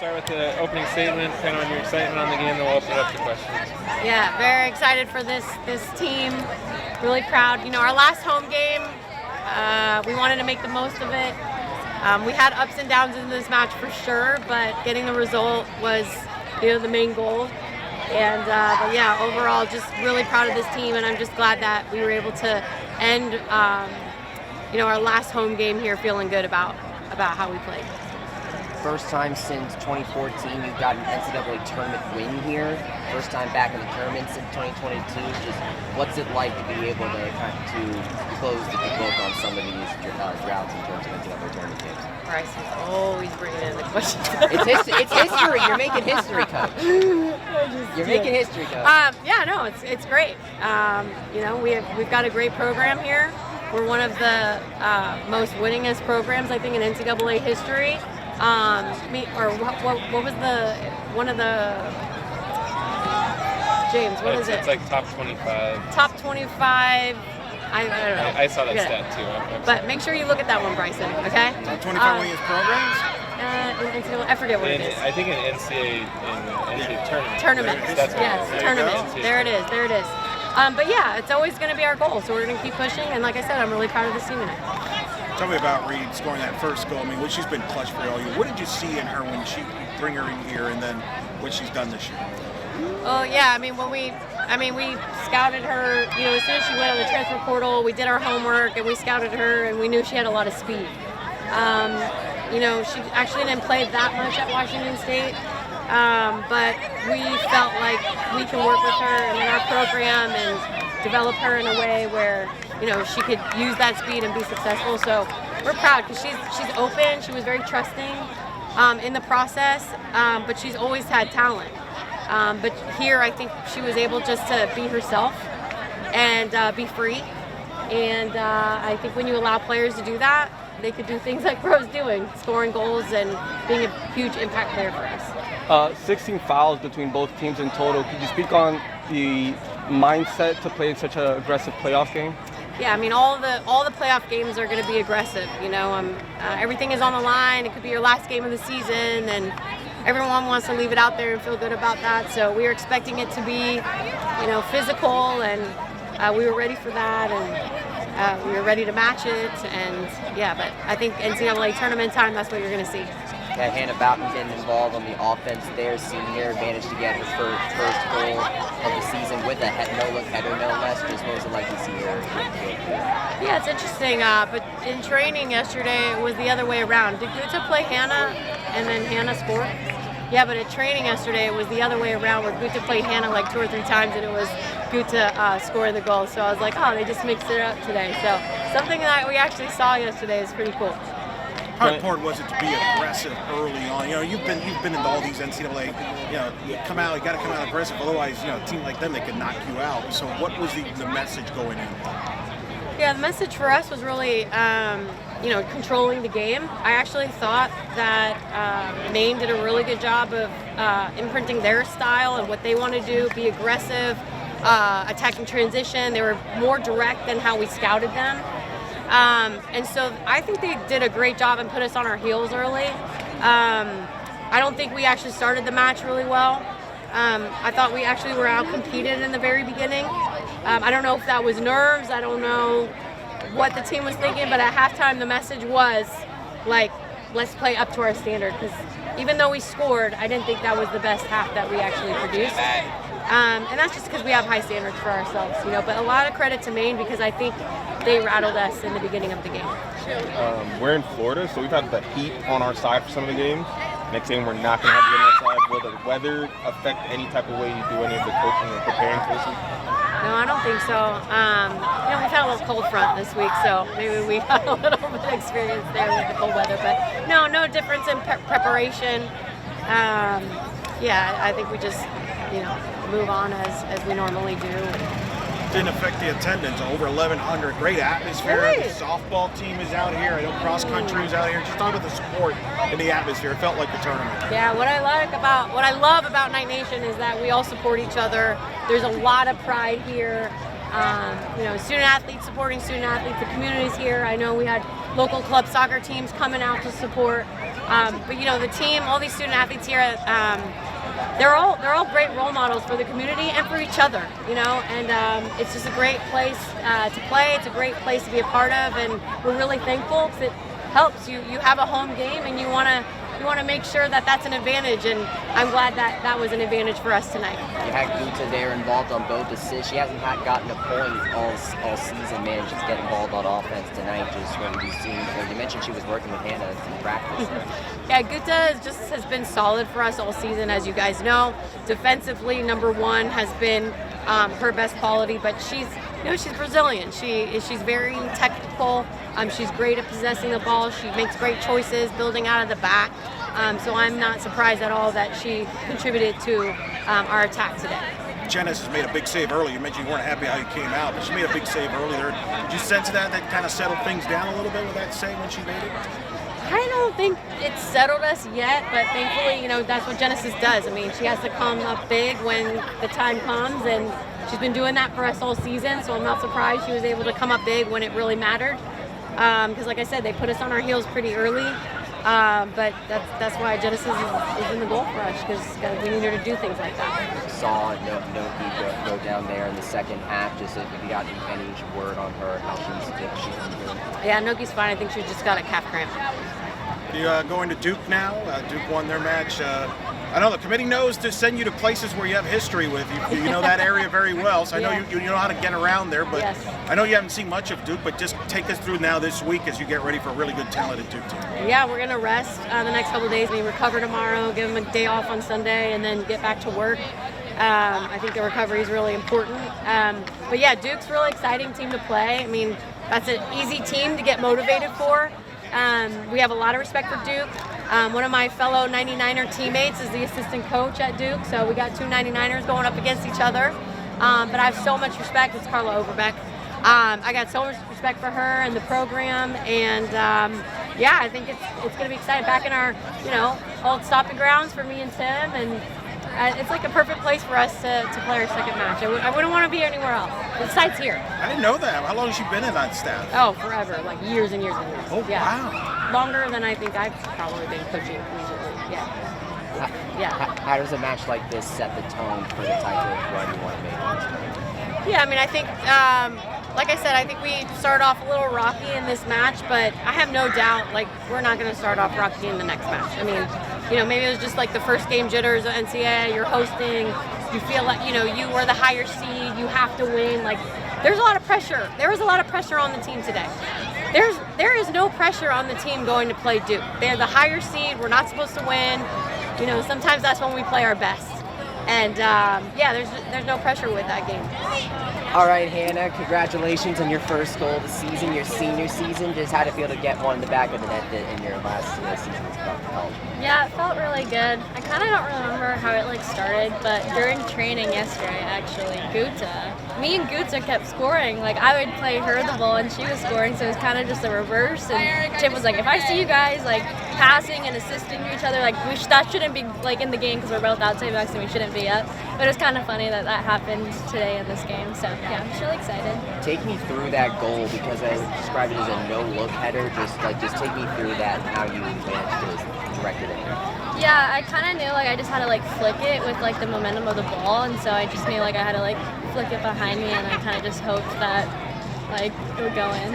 start with the opening statement, kind of on your excitement on the game, then we'll open it up to questions. Yeah, very excited for this team. Really proud. You know, our last home game, we wanted to make the most of it. We had ups and downs in this match for sure, but getting the result was, the main goal. And but yeah, overall, just really proud of this team, and I'm just glad that we were able to end, our last home game here feeling good about how we played. First time since 2014 you've got an NCAA tournament win here. First time back in the tournament since 2022. Just what's it like to be able to close the book on some of these droughts in terms of NCAA tournament games? Bryce is always bringing in the questions. It's history. You're making history, coach. You're making history, coach. It's great. We've got a great program here. We're one of the most winningest programs, I think, in NCAA history. What was one of the James? What is it? It's like top 25. Top 25. I don't know. I saw that stat too. But make sure you look at that one, Bryson. Okay. Top 25 winningest programs. I forget what it is. I think in NCAA tournament. Tournament. That's what yes, it is. tournament. There it is. There it is. But yeah, it's always going to be our goal. So we're going to keep pushing. And like I said, I'm really proud of this team tonight. Tell me about Reed scoring that first goal. I mean, she's been clutch for all year. What did you see in her when she bring her in here, and then what she's done this year? Oh yeah, we scouted her. As soon as she went on the transfer portal, we did our homework and we scouted her, and we knew she had a lot of speed. She actually didn't play that much at Washington State, but we felt like we can work with her and in our program and develop her in a way where she could use that speed and be successful. So we're proud because she's open. She was very trusting in the process, but she's always had talent. But here I think she was able just to be herself and be free. And I think when you allow players to do that, they could do things like Ro's doing, scoring goals and being a huge impact player for us. 16 fouls between both teams in total. Could you speak on the mindset to play such an aggressive playoff game? Yeah, all the playoff games are going to be aggressive. Everything is on the line. It could be your last game of the season, and everyone wants to leave it out there and feel good about that. So we were expecting it to be, physical, and we were ready for that, and we were ready to match it. And yeah, but I think NCAA tournament time, that's what you're going to see. Had Hannah Boughton been involved on the offense there, senior, managed to get her first goal of the season with a no-look header, no less. Just what was it like to see her? Yeah, it's interesting. But in training yesterday, it was the other way around. Did Guta play Hannah and then Hannah score? Yeah, but at training yesterday, it was the other way around, where Guta played Hannah like 2 or 3 times, and it was Guta scoring the goal. So I was like, oh, they just mixed it up today. So something that we actually saw yesterday is pretty cool. How important was it to be aggressive early on? You've been into all these NCAA. You got to come out aggressive. Otherwise, a team like them, they could knock you out. So what was the message going in? Yeah, the message for us was really, controlling the game. I actually thought that Maine did a really good job of imprinting their style and what they want to do, be aggressive, attacking transition. They were more direct than how we scouted them. And so I think they did a great job and put us on our heels early. I don't think we actually started the match really well. I thought we actually were out-competed in the very beginning. I don't know if that was nerves. I don't know what the team was thinking, but at halftime the message was, like, let's play up to our standard. Because even though we scored, I didn't think that was the best half that we actually produced. And that's just because we have high standards for ourselves, But a lot of credit to Maine because I think they rattled us in the beginning of the game. We're in Florida, so we've had the heat on our side for some of the games. Next game, we're not going to have the on our side. Will the weather affect any type of way you do any of the coaching or preparing for this week? No, I don't think so. We've had a little cold front this week, so maybe we got a little bit of experience there with the cold weather. But no difference in preparation. I think we just, move on as we normally do. Didn't affect the attendance. Over 1,100. Great atmosphere. Right. The softball team is out here. I know cross country is out here. Just talk about the support and the atmosphere. It felt like the tournament. Yeah, what I love about Night Nation is that we all support each other. There's a lot of pride here. Student athletes supporting student athletes. The community's here. I know we had local club soccer teams coming out to support. But you know, the team, all these student athletes here, they're all great role models for the community and for each other, you know, and it's just a great place to play. It's a great place to be a part of, and we're really thankful because it helps you have a home game, and you want to make sure that that's an advantage, and I'm glad that that was an advantage for us tonight. You had Guta there involved on both assists. She hasn't gotten a point all season, managed to get involved on offense tonight. Just what have you seen? You mentioned she was working with Hannah in practice. Yeah, Guta has been solid for us all season, as you guys know. Defensively, number one has been her best quality, but she's Brazilian. She's very technical. She's great at possessing the ball. She makes great choices, building out of the back. So I'm not surprised at all that she contributed to our attack today. Janice has made a big save early. You mentioned you weren't happy how you came out, but she made a big save earlier. Did you sense that kind of settled things down a little bit with that save when she made it? I don't think it's settled us yet, but thankfully, you know, that's what Genesis does. I mean, she has to come up big when the time comes, and she's been doing that for us all season, so I'm not surprised she was able to come up big when it really mattered. Because like I said, they put us on our heels pretty early, but that's why Genesis is in the goal for us, because we need her to do things like that. Saw Noki go down there in the second half. Just if you got any word on her, how she's doing. Yeah, Noki's fine. I think she just got a calf cramp. You going to Duke now? Duke won their match. I know the committee knows to send you to places where you have history with. You know that area very well, so I know you know how to get around there. But yes. I know you haven't seen much of Duke, but just take us through now this week as you get ready for a really good, talented Duke team. Yeah, we're going to rest the next couple of days. I mean, recover tomorrow, give them a day off on Sunday, and then get back to work. I think the recovery is really important. But yeah, Duke's a really exciting team to play. I mean, that's an easy team to get motivated for. We have a lot of respect for Duke. One of my fellow 99er teammates is the assistant coach at Duke, so we got two 99ers going up against each other. But I have so much respect. It's Carla Overbeck. I got so much respect for her and the program, and yeah, I think it's going to be exciting. Back in our old stomping grounds for me and Tim, and it's like a perfect place for us to play our second match. I wouldn't want to be anywhere else. The site's here. I didn't know that. How long has she been in that staff? Oh, forever, like years and years and years. Oh, yeah. wow. Longer than I think I've probably been coaching collegiately. Yeah. How does a match like this set the tone for the type of run you want to make on this tournament? Yeah, I mean, I think, like I said, I think we started off a little rocky in this match, but I have no doubt, like, we're not going to start off rocky in the next match. I mean, maybe it was just like the first game jitters of NCAA, you're hosting, you feel like, you were the higher seed, you have to win. Like, there's a lot of pressure. There was a lot of pressure on the team today. There is no pressure on the team going to play Duke. They're the higher seed, we're not supposed to win. Sometimes that's when we play our best. And yeah, there's no pressure with that game. All right, Hannah, congratulations on your first goal of the season, your senior season. Just how'd it feel to get one in the back of the net in your last season as college? Yeah, it felt really good. I kind of don't remember how it started, but during training yesterday, actually, me and Guta kept scoring. Like, I would play her the ball and she was scoring, so it was kind of just a reverse. And Tim was like, if I see you guys passing and assisting to each other, that shouldn't be in the game because we're both outside backs and we shouldn't be up. But it was kind of funny that happened today in this game. So yeah, I'm just really excited. Take me through that goal, because I described it as a no-look header. Just take me through that and how you managed to direct it in. Yeah, I kind of knew I just had to flick it with the momentum of the ball, and so I just knew I had to flick it behind me, and I kind of just hoped that it would go in.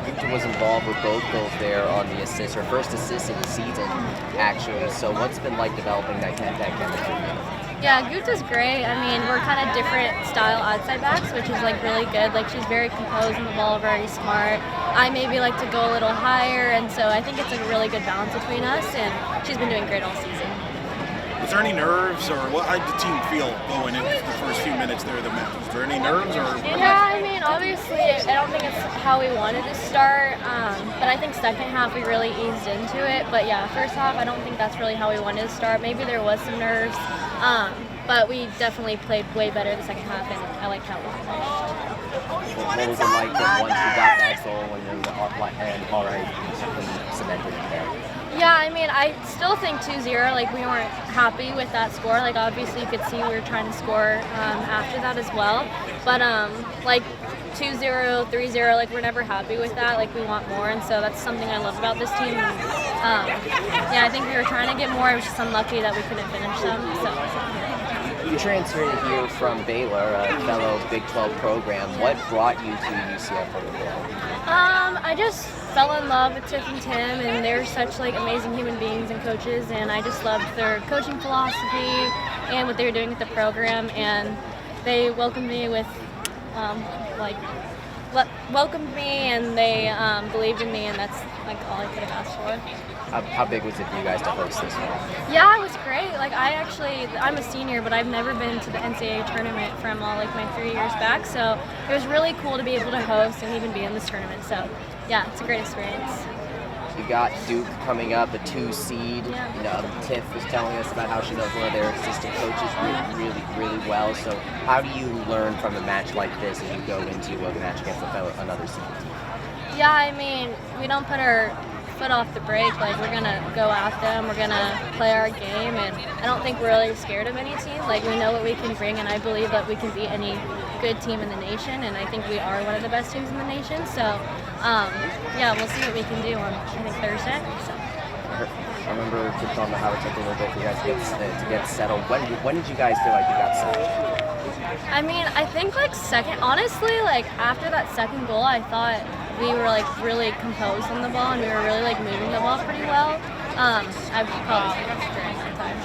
Guta was involved with both goals there on the assist, her first assist of the season, actually. So what's it been like developing that chemistry? Yeah, Guta's great. I mean, we're kind of different style outside backs, which is really good. She's very composed on the ball, very smart. I maybe like to go a little higher, and so I think it's a really good balance between us, and she's been doing great all season. Was there any nerves, or how did the team feel going into the first few minutes there of the match? Was there any nerves, or? Yeah, I mean, obviously, I don't think it's how we wanted to start, but I think second half we really eased into it. But yeah, first half, I don't think that's really how we wanted to start. Maybe there was some nerves, but we definitely played way better the second half, and I like how we finished. What was it like once you got that goal and then already cemented it there? Yeah, I mean, I still think 2-0, we weren't happy with that score. Obviously you could see we were trying to score after that as well. But 2-0, 3-0, we're never happy with that. We want more, and so that's something I love about this team. yeah, I think we were trying to get more. It was just unlucky that we couldn't finish them. So. You transferred here from Baylor, a fellow Big 12 program. What brought you to UCF overall? I just fell in love with Tiff and Tim, and they're such like amazing human beings and coaches, and I just loved their coaching philosophy and what they were doing with the program, and they welcomed me with welcomed me, and they believed in me, and that's like all I could have asked for. How big was it for you guys to host this one? Yeah, it was great. Like I'm a senior, but I've never been to the NCAA tournament from all like my 3 years back. So it was really cool to be able to host and even be in this tournament. So yeah, it's a great experience. You got Duke coming up, a 2 seed. Yeah. You know, Tiff was telling us about how she knows one of their assistant coaches really well. So how do you learn from a match like this as you go into a match against another seed team? Yeah, I mean, we don't put our foot off the brake. Like, we're gonna go at them, we're gonna play our game, and I don't think we're really scared of any team. Like, we know what we can bring, and I believe that we can beat any good team in the nation, and I think we are one of the best teams in the nation. So yeah, we'll see what we can do on, I think, Thursday. So. I remember just on how it took a little bit for you guys to get settled. When did you guys feel like you got settled? I mean, I think like honestly, like after that second goal, I thought we were like really composed on the ball, and we were really like moving the ball pretty well. I probably during that time.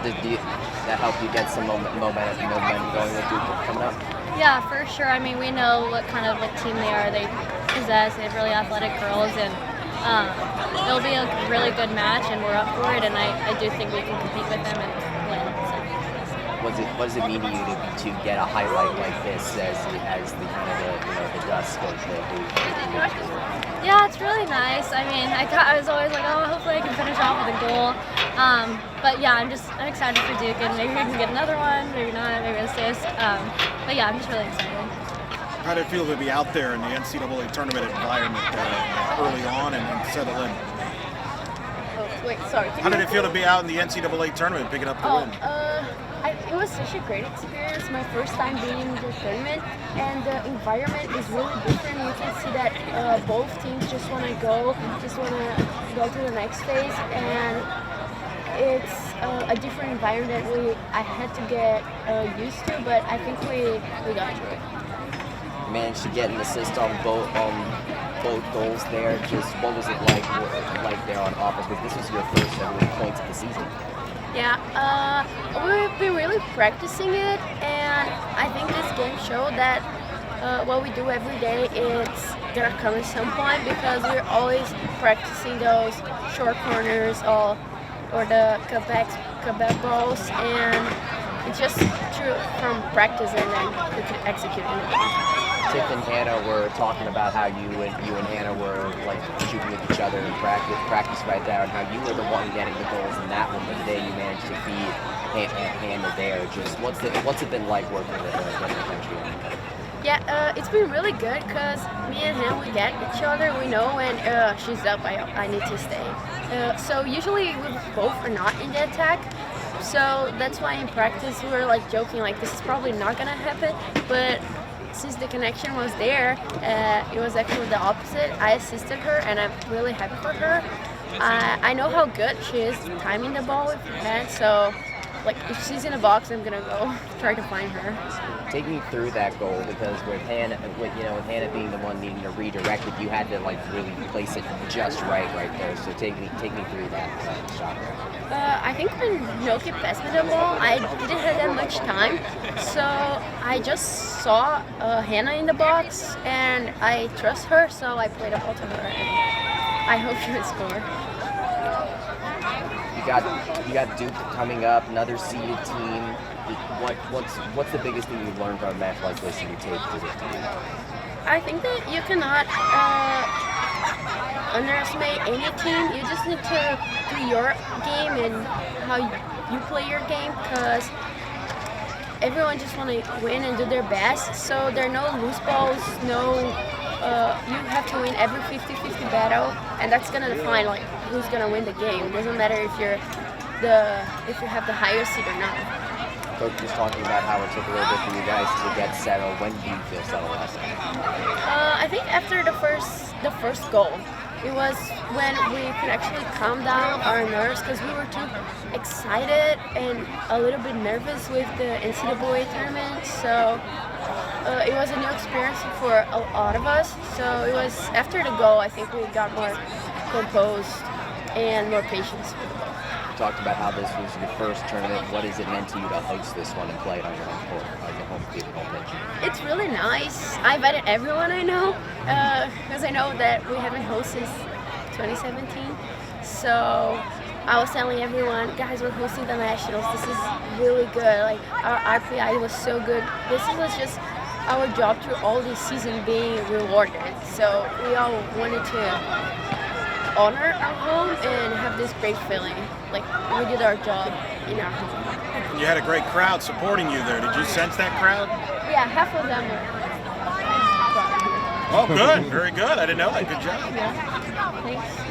Did that help you get some momentum going with Duke coming up? Yeah, for sure. I mean, we know what kind of like team they are. They possess. They have really athletic girls, and it'll be a really good match, and we're up for it. And I do think we can compete with them and win. So. What does it mean to you to get a highlight like this as the kind of the dusk of the Yeah, it's really nice. I mean, I was always like, oh, hopefully I can finish off with a goal. But yeah, I'm excited for Duke, and maybe I can get another one, maybe not, maybe an assist. But yeah, I'm just really excited. How did it feel to be out there in the NCAA tournament environment early on and settle in? Oh, wait, sorry. How did it feel to be out in the NCAA tournament picking up the win? It was such a great experience. My first time being in the tournament, and the environment is really different. You can see that both teams just want to go to the next phase, and it's a different environment I had to get used to, but I think we got through it. Managed to get an assist on both goals there. Just what was it like there on offense? Because this was your first points of the season. Yeah, we've been really practicing it, and I think this game showed that what we do every day it's gonna come at some point, because we're always practicing those short corners or the cutback balls, and it's just true from practice, and then we can execute in the game. Tiff and Hannah were talking about how you and Hannah were like shooting at each other in practice right there, and how you were the one getting the goals in that one, but today you managed to feed Hannah there. Just what's it been like working with her in the country? Yeah, it's been really good, because me and him, we get each other. We know when she's up, I need to stay. So usually we both are not in the attack. So that's why in practice we were like joking, like this is probably not gonna happen. But since the connection was there, it was actually the opposite. I assisted her, and I'm really happy for her. I know how good she is timing the ball with her hand, so like if she's in a box, I'm gonna go try to find her. Take me through that goal, because with Hannah being the one needing to redirect it, you had to like really place it just right there. So take me through that shot. I think when Noki passed me the ball, I didn't have that much time, so I just saw Hannah in the box, and I trust her, so I played the ball to her, and I hope she would score. You got Duke coming up, another seeded team. What's the biggest thing you've learned from a match like this and you take to this team? I think that you cannot underestimate any team. You just need to do your game and how you play your game, because everyone just want to win and do their best. So there are no loose balls, you have to win every 50-50 battle, and that's gonna define like who's gonna win the game. It doesn't matter if you have the higher seed or not. Coach was talking about how it took a little bit for you guys to get settled. When did you feel settled last time? I think after the first goal, it was when we could actually calm down our nerves because we were too excited and a little bit nervous with the NCAA tournament. So it was a new experience for a lot of us. So it was after the goal, I think we got more composed and more patience with the ball. You talked about how this was your first tournament. What has it meant to you to host this one and play it on your home court, on your home field, home pitch? It's really nice. I invited everyone I know because I know that we haven't hosted since 2017. So I was telling everyone, guys, we're hosting the Nationals. This is really good. Like our RPI was so good. This was just our job through all this season being rewarded. So we all wanted to honor our home and have this great feeling. Like we did our job in our home. You had a great crowd supporting you there. Did you sense that crowd? Yeah, half of them were. Oh, good. Very good. I didn't know that. Good job. Yeah. Thanks.